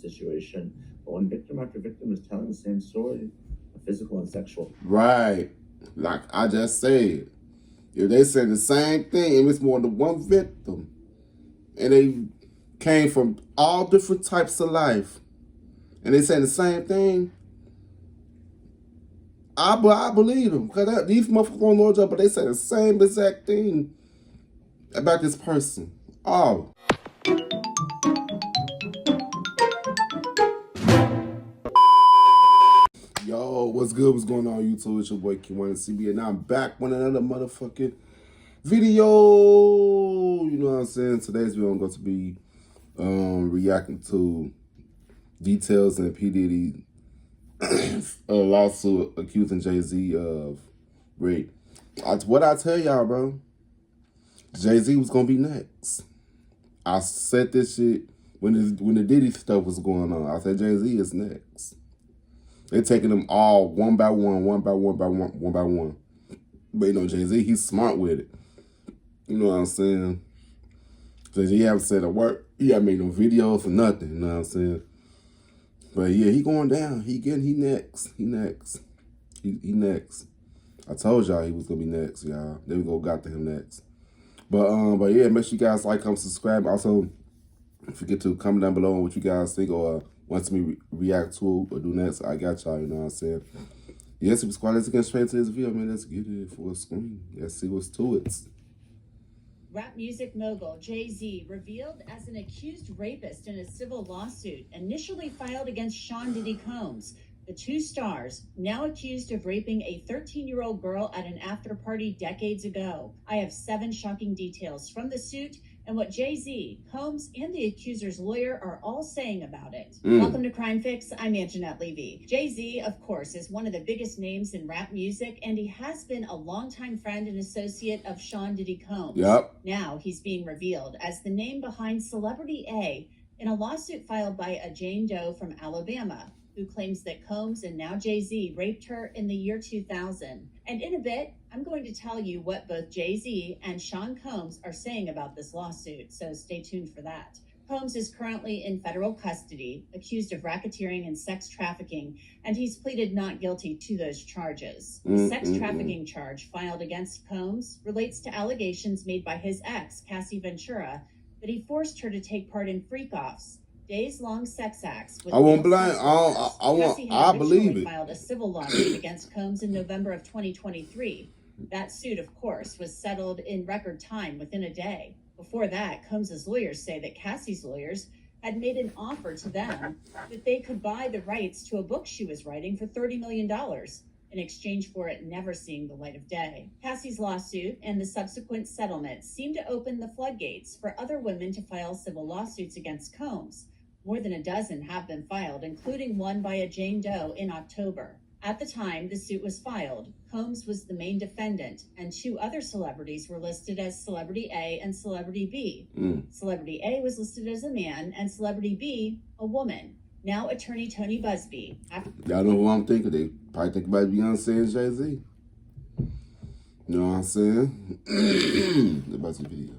situation. But when victim after victim is telling the same story, physical and sexual. Right. Like I just said, if they say the same thing, and it's more than one victim, and they came from all different types of life, and they say the same thing, I believe them. Because these motherfuckers don't know each other, but they say the same exact thing about this person. Oh. Yo, what's good? What's going on, YouTube? It's your boy Kewonis, and I'm back with another motherfucking video. You know what I'm saying? Today's video I'm going to be reacting to details in P. Diddy lawsuit accusing Jay-Z of rape. What I tell y'all, bro, Jay-Z was gonna be next. I said this shit when the Diddy stuff was going on. I said Jay-Z is next. They're taking them all one by one. But you know, Jay-Z, he's smart with it. You know what I'm saying? Jay-Z haven't said a word. He haven't made no videos or nothing. You know what I'm saying? But yeah, he going down. He next. He next. I told y'all he was gonna be next, y'all. There we go, got to him next. But yeah, make sure you guys like, comment, subscribe. Also, don't forget to comment down below on what you guys think or want me react to or do next. I got y'all, you know what I'm saying? Yes, Super Squad, let's get straight into this video, man. Let's get it for a screen. Let's see what's to it. Rap music mogul Jay-Z revealed as an accused rapist in a civil lawsuit initially filed against Sean Diddy Combs. The two stars, now accused of raping a 13-year-old girl at an after-party decades ago. I have 7 shocking details from the suit and what Jay-Z, Combs, and the accuser's lawyer are all saying about it. Welcome to Crime Fix. I'm Anjanette Levy. Jay-Z, of course, is one of the biggest names in rap music, and he has been a longtime friend and associate of Sean Diddy Combs. Yep. Now he's being revealed as the name behind Celebrity A in a lawsuit filed by a Jane Doe from Alabama, who claims that Combs and now Jay-Z raped her in the year 2000. And in a bit, I'm going to tell you what both Jay-Z and Sean Combs are saying about this lawsuit, so stay tuned for that. Combs is currently in federal custody, accused of racketeering and sex trafficking, and he's pleaded not guilty to those charges. The sex trafficking charge filed against Combs relates to allegations made by his ex, Cassie Ventura, that he forced her to take part in freak-offs, days-long sex acts. With I won't blame. I believe it. Filed a civil lawsuit against Combs in November of 2023. That suit, of course, was settled in record time, within a day. Before that, Combs' lawyers say that Cassie's lawyers had made an offer to them that they could buy the rights to a book she was writing for $30 million. In exchange for it never seeing the light of day. Cassie's lawsuit and the subsequent settlement seemed to open the floodgates for other women to file civil lawsuits against Combs. More than a dozen have been filed, including one by a Jane Doe in October. At the time the suit was filed, Combs was the main defendant, and 2 other celebrities were listed as Celebrity A and Celebrity B. Celebrity A was listed as a man, and Celebrity B, a woman. Now attorney Tony Busby. Y'all know who I'm thinking? They probably think about Beyonce and Jay-Z. You know what I'm saying? The Busby video.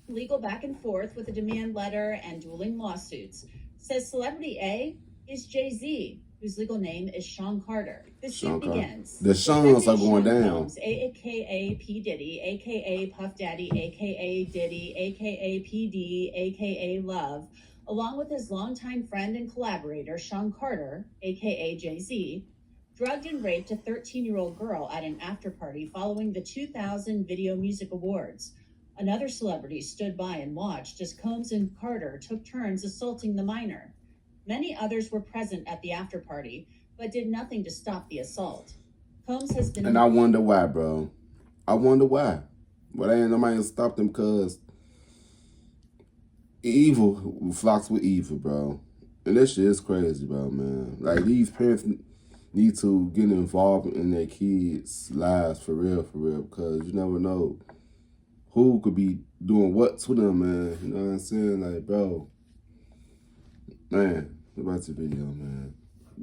Legal back and forth with a demand letter and dueling lawsuits, says Celebrity A is Jay-Z, whose legal name is Sean Carter. The suit begins. The Seans are going down. Combs, a.k.a. P. Diddy, a.k.a. Puff Daddy, a.k.a. Diddy, a.k.a. P.D., a.k.a. Love, along with his longtime friend and collaborator, Sean Carter, a.k.a. Jay-Z, drugged and raped a 13-year-old girl at an after-party following the 2000 Video Music Awards. Another celebrity stood by and watched as Combs and Carter took turns assaulting the minor. Many others were present at the after-party, but did nothing to stop the assault. Combs has been... And I wonder why, bro. I wonder why. But ain't nobody stop them, because evil flocks with evil, bro. And this shit is crazy, bro, man. Like, these parents need to get involved in their kids' lives for real, because you never know who could be doing what to them, man. You know what I'm saying? Like, bro. Man, about the video, man.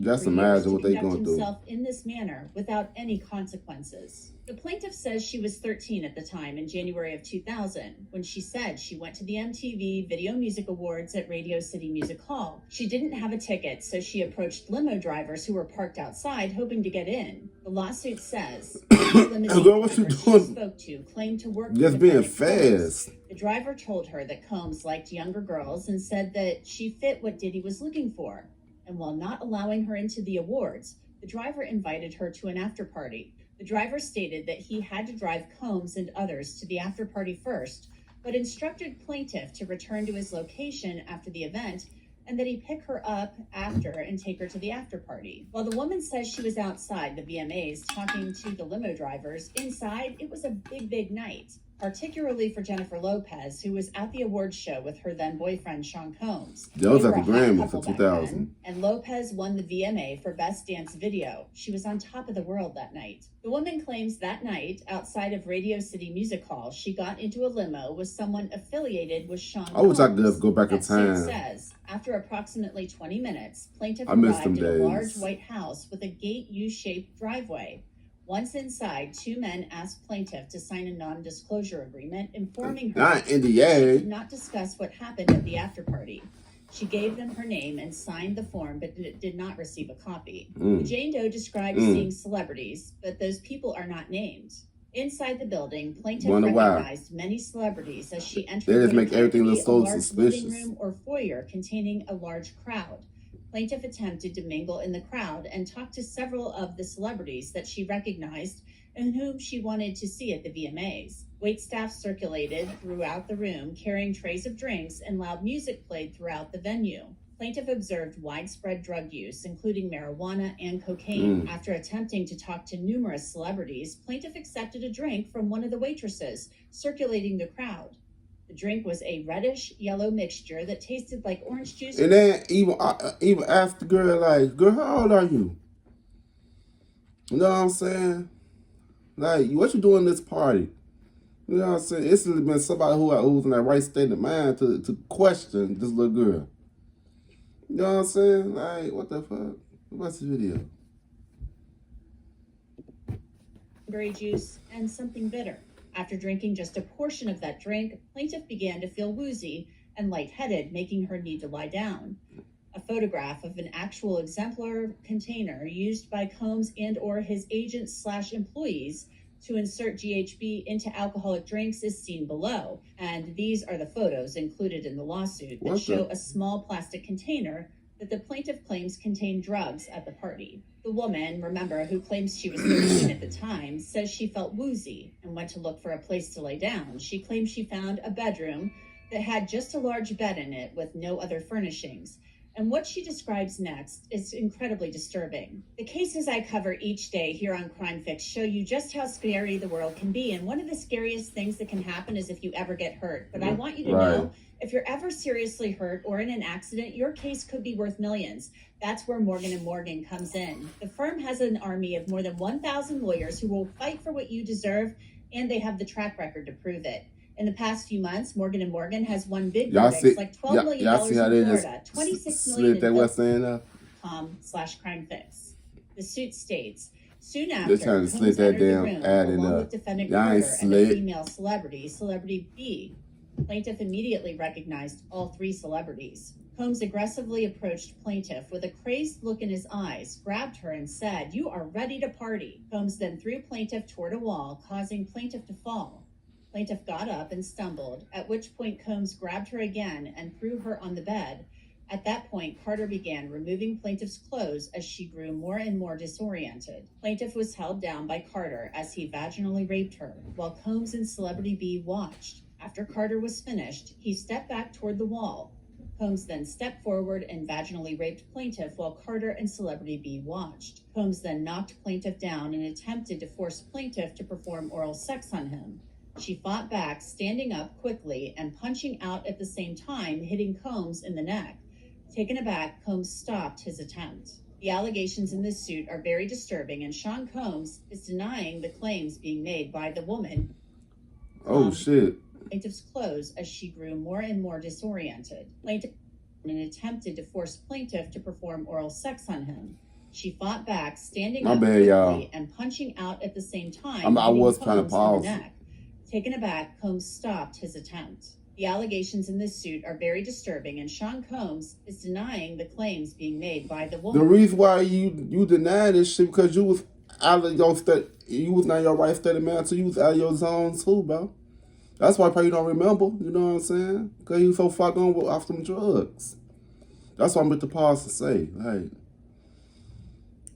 Just for years imagine to what they conduct going through. himself in this manner without any consequences. The plaintiff says she was 13 at the time in January of 2000 when she said she went to the MTV Video Music Awards at Radio City Music Hall. She didn't have a ticket, so she approached limo drivers who were parked outside hoping to get in. The lawsuit says the limousine Girl, what you driver she doing? spoke to claimed to work Just for being independent Combs. fast. The driver told her that Combs liked younger girls and said that she fit what Diddy was looking for. And while not allowing her into the awards, the driver invited her to an after party. The driver stated that he had to drive Combs and others to the after party first, but instructed plaintiff to return to his location after the event and that he pick her up after and take her to the after party. While the woman says she was outside the VMAs talking to the limo drivers, inside it was a big night, particularly for Jennifer Lopez, who was at the awards show with her then boyfriend, Sean Combs. That was They at were the a hot Grammy couple for back 2000. then, and Lopez won the VMA for Best Dance Video. She was on top of the world that night. The woman claims that night, outside of Radio City Music Hall, she got into a limo with someone affiliated with Sean I wish I Combs. could go back in That suit time. says, after approximately 20 minutes, plaintiff I miss arrived them at a days. large white house with a gate U-shaped driveway. Once inside, two men asked plaintiff to sign a non-disclosure agreement informing her Not she could NDA. not discuss what happened at the after party. She gave them her name and signed the form, but did not receive a copy. The Jane Doe describes seeing celebrities, but those people are not named. Inside the building, plaintiff Wonder why. recognized many celebrities as she entered They just what make appeared to everything be look a so large suspicious. living room or foyer containing a large crowd. Plaintiff attempted to mingle in the crowd and talk to several of the celebrities that she recognized and whom she wanted to see at the VMAs. Waitstaff circulated throughout the room, carrying trays of drinks, and loud music played throughout the venue. Plaintiff observed widespread drug use, including marijuana and cocaine. After attempting to talk to numerous celebrities, plaintiff accepted a drink from one of the waitresses, circulating the crowd. The drink was a reddish-yellow mixture that tasted like orange juice. And then even asked the girl, like, girl, how old are you? You know what I'm saying? Like, what you doing this party? You know what I'm saying? It's been somebody who's in that right state of mind to question this little girl. You know what I'm saying? Like, what the fuck? What's the video? Berry juice and something bitter. After drinking just a portion of that drink, plaintiff began to feel woozy and lightheaded, making her need to lie down. A photograph of an actual exemplar container used by Combs and or his agents/employees to insert GHB into alcoholic drinks is seen below, and these are the photos included in the lawsuit that show a small plastic container that the plaintiff claims contained drugs at the party. The woman, remember, who claims she was 13 at the time, says she felt woozy and went to look for a place to lay down. She claims she found a bedroom that had just a large bed in it with no other furnishings. And what she describes next is incredibly disturbing. The cases I cover each day here on Crime Fix show you just how scary the world can be. And one of the scariest things that can happen is if you ever get hurt. But I want you to know, if you're ever seriously hurt or in an accident, your case could be worth millions. That's where Morgan & Morgan comes in. The firm has an army of more than 1,000 lawyers who will fight for what you deserve, and they have the track record to prove it. In the past few months, Morgan & Morgan has won big verdicts like $12 million in Florida, $26 million in .com/crime fix. The suit states, soon after, they're trying to Combs slit that entered the damn room ad in along there. with defendant Y'all ain't Carter and a slit. female celebrity, Celebrity B. Plaintiff immediately recognized all three celebrities. Combs aggressively approached plaintiff with a crazed look in his eyes, grabbed her and said, "You are ready to party." Combs then threw plaintiff toward a wall, causing plaintiff to fall. Plaintiff got up and stumbled, at which point Combs grabbed her again and threw her on the bed. At that point, Carter began removing plaintiff's clothes as she grew more and more disoriented. Plaintiff was held down by Carter as he vaginally raped her, while Combs and Celebrity B watched. After Carter was finished, he stepped back toward the wall. Combs then stepped forward and vaginally raped plaintiff while Carter and Celebrity B watched. Combs then knocked plaintiff down and attempted to force plaintiff to perform oral sex on him. She fought back, standing up quickly and punching out at the same time, hitting Combs in the neck. Taken aback, Combs stopped his attempt. The allegations in this suit are very disturbing, and Sean Combs is denying the claims being made by the woman. Oh, shit. Plaintiff's clothes as she grew more and more disoriented. Plaintiff and attempted to force plaintiff to perform oral sex on him. She fought back, standing My up bad, quickly y'all. and punching out at the same time, I hitting was trying to Combs in pause the it. neck. Taken aback, Combs stopped his attempt. The allegations in this suit are very disturbing, and Sean Combs is denying the claims being made by the woman. The reason why you deny this shit because you was out of your state. You was not your right state of mind, so you was out of your zone too, bro. That's why probably you don't remember. You know what I'm saying? Because you so far gone off them drugs. That's why I'm with the pause to say, like,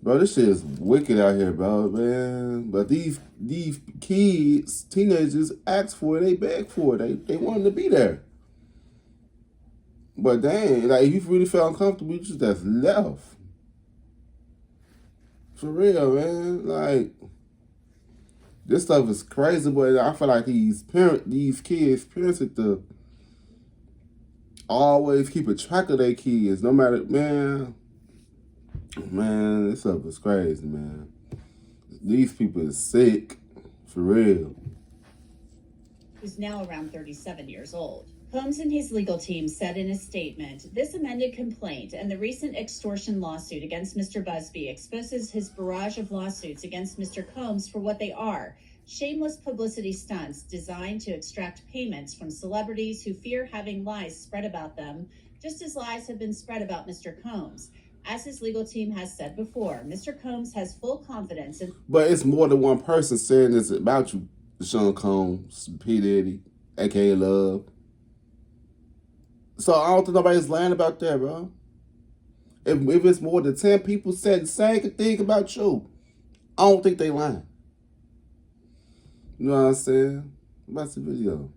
bro, this shit is wicked out here, bro, man. But these kids, teenagers, asked for it. They begged for it. They wanted to be there. But dang, like, if you really felt uncomfortable, you just left. For real, man. Like, this stuff is crazy, but I feel like these kids, parents have to always keep a track of their kids, no matter, man, this stuff is crazy, man. These people are sick, for real. Who's now around 37 years old. Combs and his legal team said in a statement, this amended complaint and the recent extortion lawsuit against Mr. Busby exposes his barrage of lawsuits against Mr. Combs for what they are: shameless publicity stunts designed to extract payments from celebrities who fear having lies spread about them, just as lies have been spread about Mr. Combs. As his legal team has said before, Mr. Combs has full confidence in... But it's more than one person saying this about you. Sean Combs, P. Diddy, a.k.a. Love. So I don't think nobody's lying about that, bro. If it's more than 10 people said the same thing about you, I don't think they lying. You know what I'm saying? Watch the video.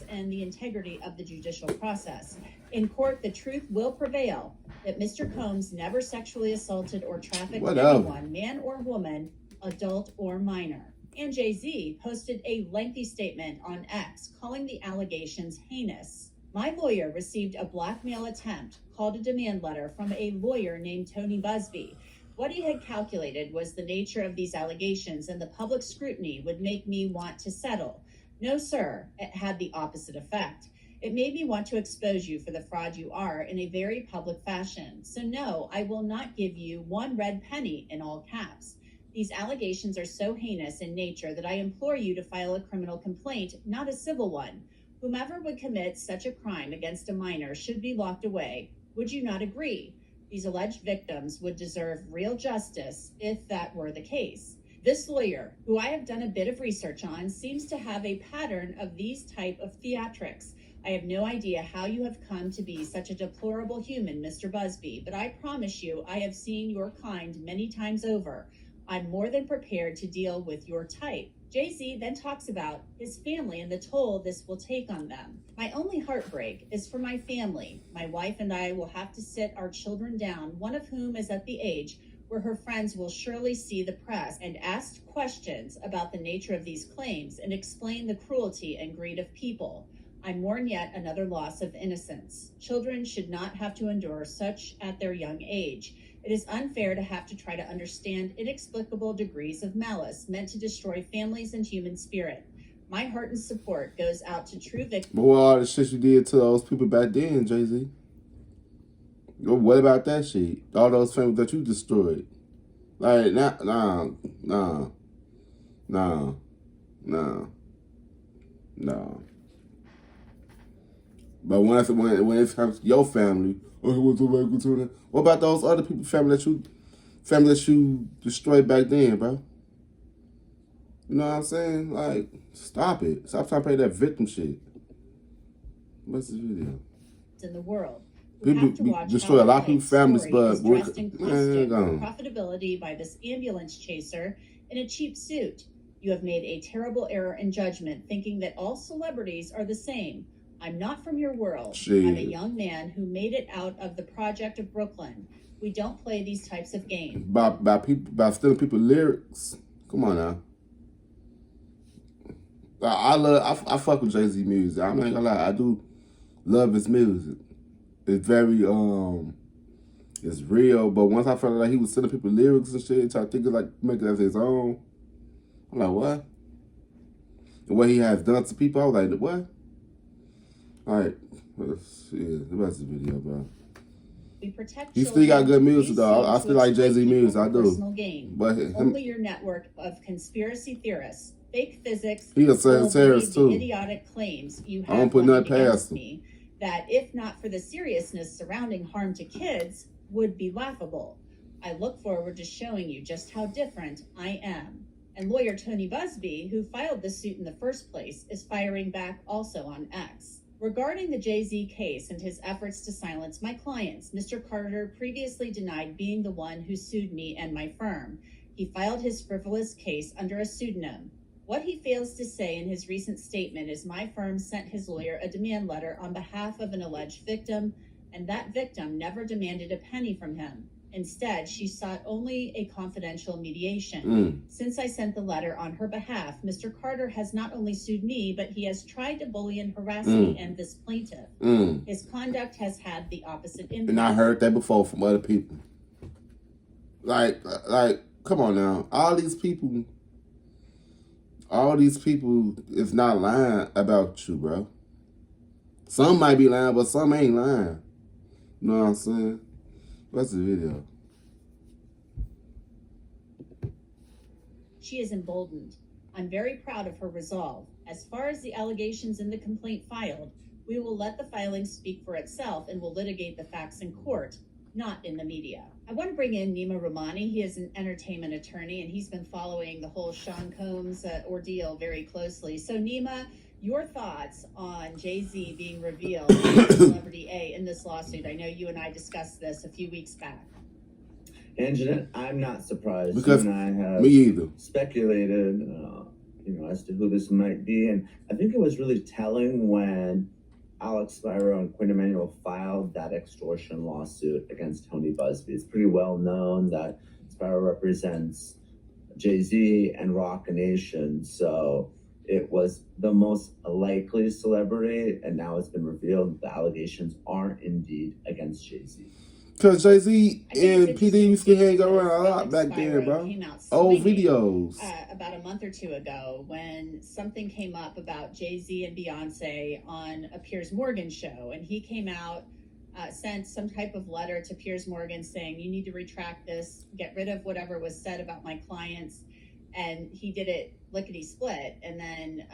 And the integrity of the judicial process. In court, the truth will prevail that Mr. Combs never sexually assaulted or trafficked anyone, man or woman, adult or minor. And Jay-Z posted a lengthy statement on X calling the allegations heinous. My lawyer received a blackmail attempt, called a demand letter from a lawyer named Tony Busby. What he had calculated was the nature of these allegations and the public scrutiny would make me want to settle. No, sir, it had the opposite effect. It made me want to expose you for the fraud you are in a very public fashion. So no, I will not give you one red penny, in all caps. These allegations are so heinous in nature that I implore you to file a criminal complaint, not a civil one. Whomever would commit such a crime against a minor should be locked away. Would you not agree? These alleged victims would deserve real justice if that were the case. This lawyer, who I have done a bit of research on, seems to have a pattern of these type of theatrics. I have no idea how you have come to be such a deplorable human, Mr. Busby, but I promise you I have seen your kind many times over. I'm more than prepared to deal with your type. Jay-Z then talks about his family and the toll this will take on them. My only heartbreak is for my family. My wife and I will have to sit our children down, one of whom is at the age where her friends will surely see the press and ask questions about the nature of these claims and explain the cruelty and greed of people. I mourn yet another loss of innocence. Children should not have to endure such at their young age. It is unfair to have to try to understand inexplicable degrees of malice meant to destroy families and human spirit. My heart and support goes out to true victims. But what all the shit you did to those people back then, Jay-Z? What about that shit? All those families that you destroyed. Like, nah. But when it comes to your family, what about those other people's family that you destroyed back then, bro? You know what I'm saying? Like, stop it. Stop trying to play that victim shit. What's this video? In the world. People destroy a lot of people's families, but dressed in costume, profitability by this ambulance chaser in a cheap suit. You have made a terrible error in judgment, thinking that all celebrities are the same. I'm not from your world. Shit. I'm a young man who made it out of the project of Brooklyn. We don't play these types of games. By stealing people's lyrics. Come on now. I fuck with Jay-Z music. I'm not gonna lie, I do love his music. It's very it's real. But once I found out he was sending people lyrics and shit, trying to think of like make it as his own, I'm like, what? And what he has done to people, I was like, what? All right, let's see. That's the video, bro. We protect He children. still got good music, Use though. you I to still like exploit Jay-Z people music. for I do. personal gain. But him, Only your network of conspiracy theorists, fake physics, he a will believe Sagittarius, the too. idiotic claims you I don't have put levied nothing past against him. me that, if not for the seriousness surrounding harm to kids, would be laughable. I look forward to showing you just how different I am. And lawyer Tony Busby, who filed the suit in the first place, is firing back also on X. Regarding the Jay-Z case and his efforts to silence my clients, Mr. Carter previously denied being the one who sued me and my firm. He filed his frivolous case under a pseudonym. What he fails to say in his recent statement is my firm sent his lawyer a demand letter on behalf of an alleged victim, and that victim never demanded a penny from him. Instead, she sought only a confidential mediation. Since I sent the letter on her behalf, Mr. Carter has not only sued me, but he has tried to bully and harass me and this plaintiff. His conduct has had the opposite impact. And I heard that before from other people. Like, come on now. All these people is not lying about you, bro. Some might be lying, but some ain't lying. You know what I'm saying? What's the video? She is emboldened. I'm very proud of her resolve. As far as the allegations in the complaint filed, we will let the filing speak for itself and will litigate the facts in court, not in the media. I want to bring in Nima Romani. He is an entertainment attorney, and he's been following the whole Sean Combs ordeal very closely. So, Nima, your thoughts on Jay-Z being revealed as Celebrity A in this lawsuit? I know you and I discussed this a few weeks back. And Jeanette, I'm not surprised. Because you and I have me either. speculated, as to who this might be. And I think it was really telling when Alex Spiro and Quinn Emanuel filed that extortion lawsuit against Tony Busby. It's pretty well known that Spiro represents Jay-Z and Rock Nation. So it was the most likely celebrity, and now it's been revealed the allegations are indeed against Jay-Z. Because Jay-Z and P. Diddy used to hang around a lot back then, bro. Old videos. About a month or two ago, when something came up about Jay-Z and Beyonce on a Piers Morgan show, and he came out, sent some type of letter to Piers Morgan saying, you need to retract this, get rid of whatever was said about my clients. And he did it lickety-split. And then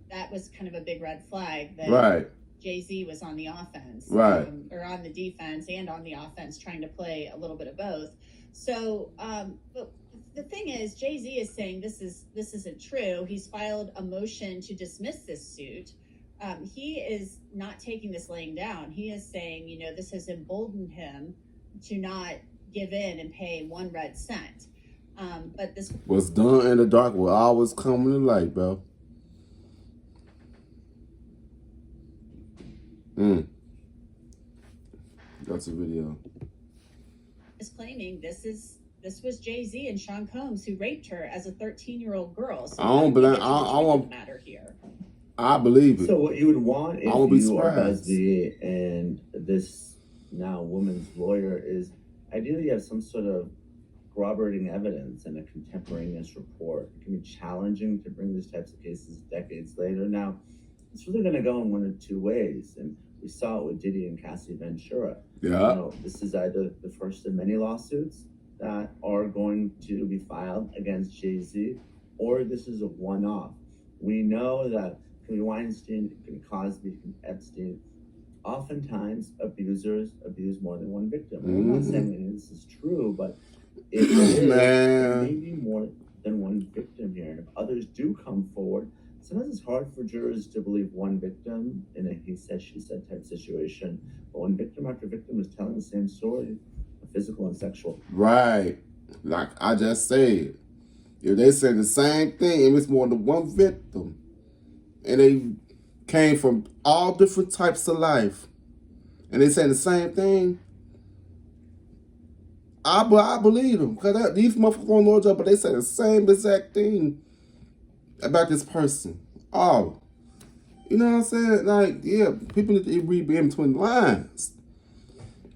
that was kind of a big red flag that Right. Jay-Z was on the offense, right, or on the defense and on the offense, trying to play a little bit of both. So, but the thing is, Jay-Z is saying this isn't true. He's filed a motion to dismiss this suit. He is not taking this laying down. He is saying, this has emboldened him to not give in and pay one red cent. But this what's done in the dark will always come to light, bro. That's a video. Is claiming this was Jay-Z and Sean Combs who raped her as a 13-year-old girl. So I don't believe. I want matter here. I believe it. So what you would want if won't be you are surprised. Busby and this now woman's lawyer is ideally you have some sort of corroborating evidence and a contemporaneous report. It can be challenging to bring these types of cases decades later. Now, it's really going to go in one of two ways, and we saw it with Diddy and Cassie Ventura. Yeah. This is either the first of many lawsuits that are going to be filed against Jay-Z, or this is a one-off. We know that Weinstein, Cosby, Epstein, oftentimes abusers abuse more than one victim. I'm not saying any of this is true, but if there may be more than one victim here. If others do come forward, sometimes it's hard for jurors to believe one victim in a he said, she said type situation. But when victim after victim is telling the same story, physical and sexual. Right. Like I just said, if they say the same thing, and it's more than one victim, and they came from all different types of life, and they say the same thing, I believe them. Because these motherfuckers don't know each other, but they say the same exact thing about this person. Oh. You know what I'm saying? Like, yeah, people need to read in between the lines.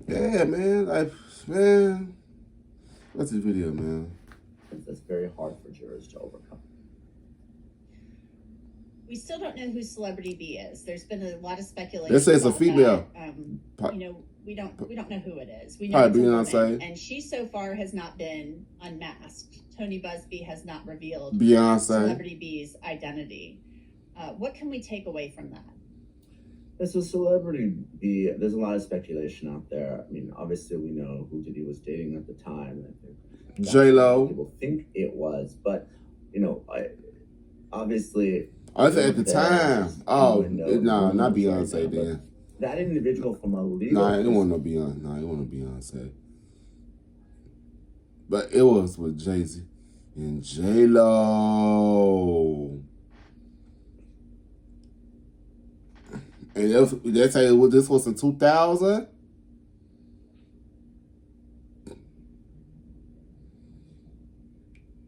Yeah, man. Like, man. What's this video, man? That's very hard for jurors to overcome. We still don't know who Celebrity B is. There's been a lot of speculation. They say it's a female. We don't know who it is. We know Probably it's a woman, Beyonce. and she so far has not been unmasked. Tony Busby has not revealed Beyonce. Celebrity B's identity. What can we take away from that? As a Celebrity B, there's a lot of speculation out there. I mean, obviously we know who Diddy was dating at the time. I think J-Lo. People think it was, but obviously. I said at the time. Oh, no, not Beyonce right now, then. That individual from a legal. Nah, it wasn't no Beyonce. Nah, it wasn't Beyonce. But it was with Jay-Z and J-Lo. And they say this was in 2000?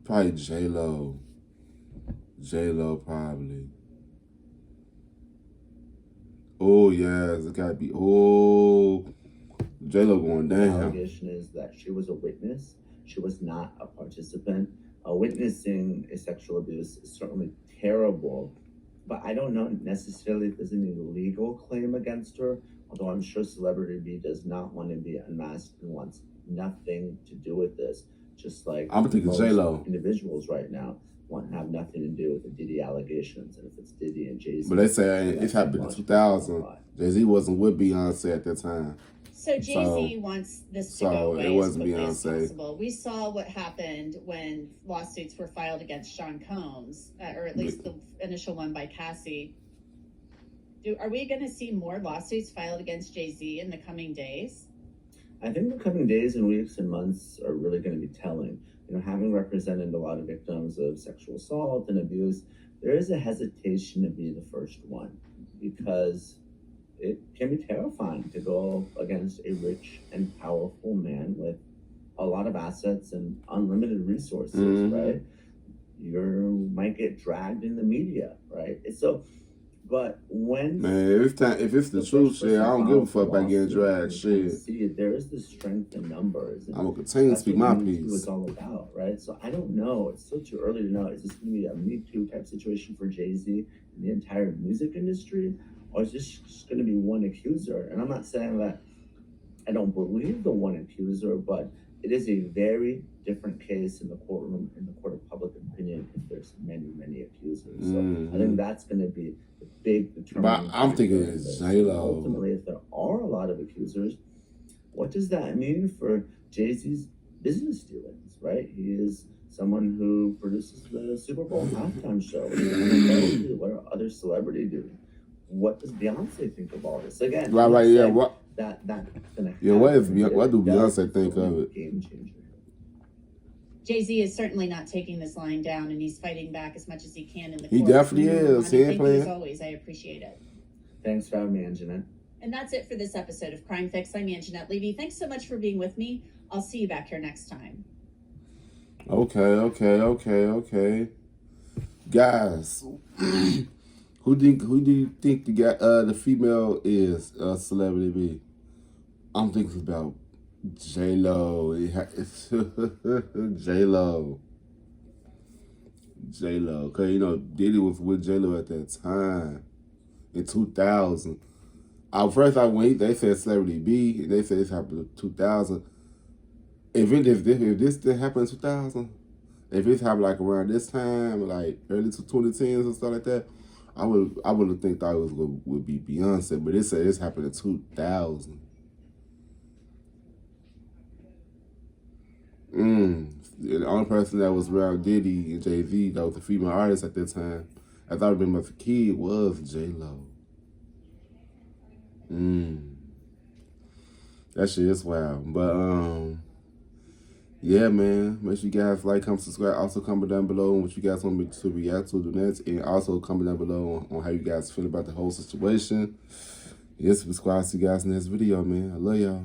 Probably J-Lo. J-Lo probably. Oh, yes, it gotta be. Oh, J-Lo going down. The allegation is that she was a witness. She was not a participant. Witnessing a sexual abuse is certainly terrible, but I don't know necessarily if there's any legal claim against her, although I'm sure Celebrity B does not want to be unmasked and wants nothing to do with this, just like I'm thinking J-Lo. Individuals right now want to have nothing to do with the Diddy allegations, and if it's Diddy and Jay-Z. But they say it happened in 2000. Jay-Z wasn't with Beyonce at that time. So Jay-Z wants this to go away it wasn't as quickly Beyonce. as possible. We saw what happened when lawsuits were filed against Sean Combs, or at least the initial one by Cassie. Are we going to see more lawsuits filed against Jay-Z in the coming days? I think the coming days and weeks and months are really going to be telling. Having represented a lot of victims of sexual assault and abuse, there is a hesitation to be the first one because it can be terrifying to go against a rich and powerful man with a lot of assets and unlimited resources, right? You might get dragged in the media, right? But when if it's the truth, shit, I don't give a fuck about getting dragged. Shit, see, there is this strength in numbers. I'm gonna continue to speak my piece. It's all about, right? So I don't know. It's still too early to know. Is this going to be a Me Too type situation for Jay-Z and the entire music industry, or is this just going to be one accuser? And I'm not saying that I don't believe the one accuser, but it is a very different case in the courtroom, in the court of public opinion, if there's many accusers. So I think that's going to be the big determining. But I'm thinking it's J-Lo. Ultimately, if there are a lot of accusers, what does that mean for Jay-Z's business dealings, right? He is someone who produces the Super Bowl halftime show. What are other celebrities doing? What does Beyonce think of all this? Again, right, yeah. What? That's gonna happen. Yeah, what do Beyonce think of it? Game changer. Jay-Z is certainly not taking this lying down, and he's fighting back as much as he can in the courts. He definitely is. Thank you as always. I appreciate it. Thanks for having me, Anjanette. And that's it for this episode of Crime Fix. I'm Anjanette Levy. Thanks so much for being with me. I'll see you back here next time. Okay. Guys, who do you think the female is Celebrity B? I'm thinking about J-Lo. J-Lo. Cause Diddy was with J-Lo at that time in 2000. First, when they said Celebrity B, and they said this happened in 2000. If this did happen in 2000, if it happened like around this time, like early to 2010s and stuff like that, I would have thought it would be Beyonce. But it said this happened in 2000. The only person that was around Diddy and Jay-Z that was a female artist at that time, as I remember as a kid, was J-Lo. That shit is wild. But yeah, man. Make sure you guys like, comment, subscribe. Also comment down below on what you guys want me to react to the next, and also comment down below on how you guys feel about the whole situation. Yes, subscribe. See you guys in the next video, man. I love y'all.